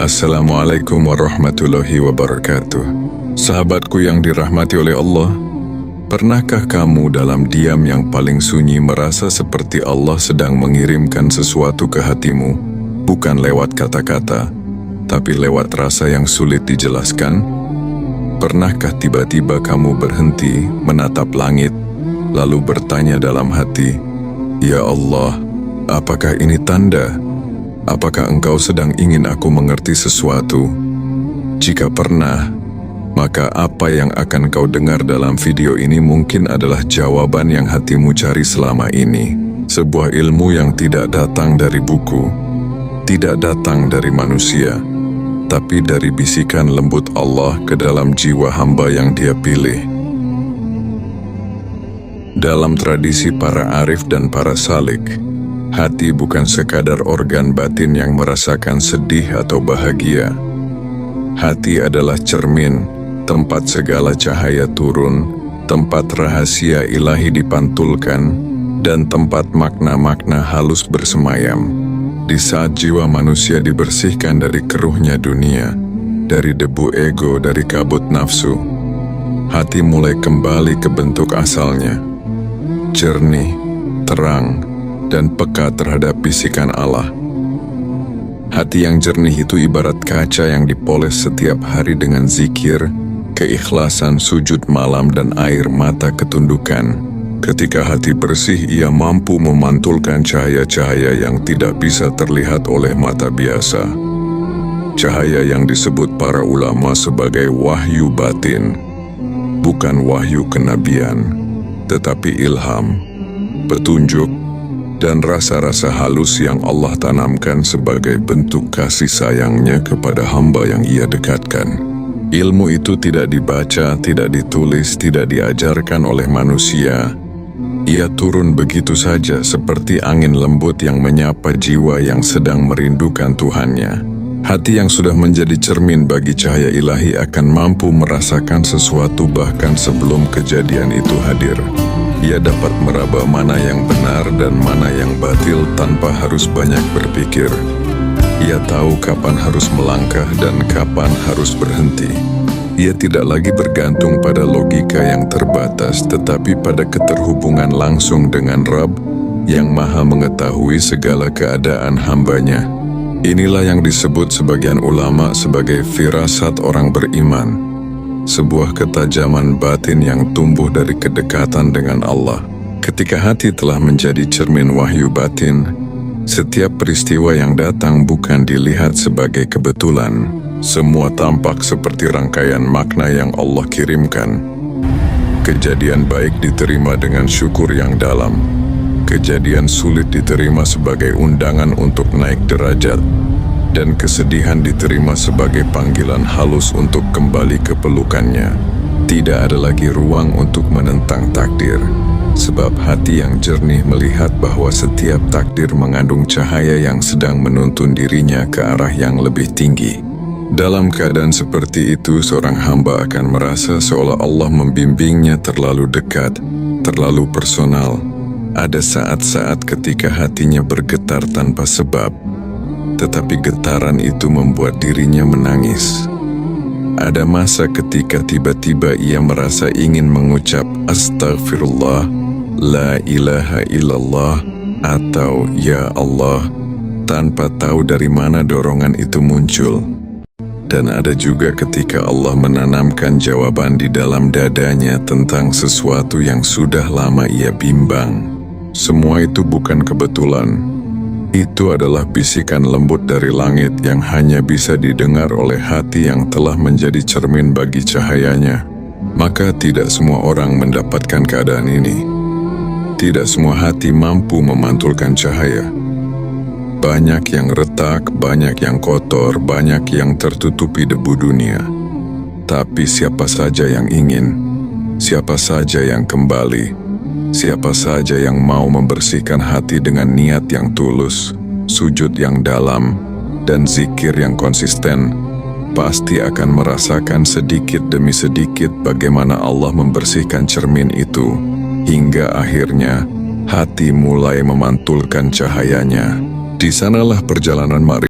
Assalamualaikum warahmatullahi wabarakatuh. Sahabatku yang dirahmati oleh Allah, pernahkah kamu dalam diam yang paling sunyi merasa seperti Allah sedang mengirimkan sesuatu ke hatimu, bukan lewat kata-kata, tapi lewat rasa yang sulit dijelaskan? Pernahkah tiba-tiba kamu berhenti menatap langit, lalu bertanya dalam hati, "Ya Allah, apakah ini tanda? Apakah engkau sedang ingin aku mengerti sesuatu?" Jika pernah, maka apa yang akan kau dengar dalam video ini mungkin adalah jawaban yang hatimu cari selama ini. Sebuah ilmu yang tidak datang dari buku, tidak datang dari manusia, tapi dari bisikan lembut Allah ke dalam jiwa hamba yang Dia pilih. Dalam tradisi para arif dan para salik, hati bukan sekadar organ batin yang merasakan sedih atau bahagia. Hati adalah cermin, tempat segala cahaya turun, tempat rahasia ilahi dipantulkan, dan tempat makna-makna halus bersemayam. Di saat jiwa manusia dibersihkan dari keruhnya dunia, dari debu ego, dari kabut nafsu, hati mulai kembali ke bentuk asalnya, jernih, terang, dan peka terhadap bisikan Allah. Hati yang jernih itu ibarat kaca yang dipoles setiap hari dengan zikir, keikhlasan, sujud malam, dan air mata ketundukan. Ketika hati bersih, ia mampu memantulkan cahaya-cahaya yang tidak bisa terlihat oleh mata biasa. Cahaya yang disebut para ulama sebagai wahyu batin, bukan wahyu kenabian, tetapi ilham, petunjuk, dan rasa-rasa halus yang Allah tanamkan sebagai bentuk kasih sayangnya kepada hamba yang Ia dekatkan. Ilmu itu tidak dibaca, tidak ditulis, tidak diajarkan oleh manusia. Ia turun begitu saja seperti angin lembut yang menyapa jiwa yang sedang merindukan Tuhannya. Hati yang sudah menjadi cermin bagi cahaya ilahi akan mampu merasakan sesuatu bahkan sebelum kejadian itu hadir. Ia dapat meraba mana yang benar dan mana yang batil tanpa harus banyak berpikir. Ia tahu kapan harus melangkah dan kapan harus berhenti. Ia tidak lagi bergantung pada logika yang terbatas, tetapi pada keterhubungan langsung dengan Rabb yang Maha mengetahui segala keadaan hambanya. Inilah yang disebut sebagian ulama sebagai firasat orang beriman. Sebuah ketajaman batin yang tumbuh dari kedekatan dengan Allah. Ketika hati telah menjadi cermin wahyu batin, setiap peristiwa yang datang bukan dilihat sebagai kebetulan. Semua tampak seperti rangkaian makna yang Allah kirimkan. Kejadian baik diterima dengan syukur yang dalam. Kejadian sulit diterima sebagai undangan untuk naik derajat. Dan kesedihan diterima sebagai panggilan halus untuk kembali ke pelukannya. Tidak ada lagi ruang untuk menentang takdir, sebab hati yang jernih melihat bahwa setiap takdir mengandung cahaya yang sedang menuntun dirinya ke arah yang lebih tinggi. Dalam keadaan seperti itu, seorang hamba akan merasa seolah Allah membimbingnya terlalu dekat, terlalu personal. Ada saat-saat ketika hatinya bergetar tanpa sebab, tetapi getaran itu membuat dirinya menangis. Ada masa ketika tiba-tiba ia merasa ingin mengucap Astaghfirullah, La ilaha illallah, atau Ya Allah, tanpa tahu dari mana dorongan itu muncul. Dan ada juga ketika Allah menanamkan jawaban di dalam dadanya tentang sesuatu yang sudah lama ia bimbang. Semua itu bukan kebetulan. Itu adalah bisikan lembut dari langit yang hanya bisa didengar oleh hati yang telah menjadi cermin bagi cahayanya. Maka tidak semua orang mendapatkan keadaan ini. Tidak semua hati mampu memantulkan cahaya. Banyak yang retak, banyak yang kotor, banyak yang tertutupi debu dunia. Tapi siapa saja yang ingin, siapa saja yang kembali, siapa saja yang mau membersihkan hati dengan niat yang tulus, sujud yang dalam, dan zikir yang konsisten, pasti akan merasakan sedikit demi sedikit bagaimana Allah membersihkan cermin itu, hingga akhirnya hati mulai memantulkan cahayanya. Di sanalah perjalanan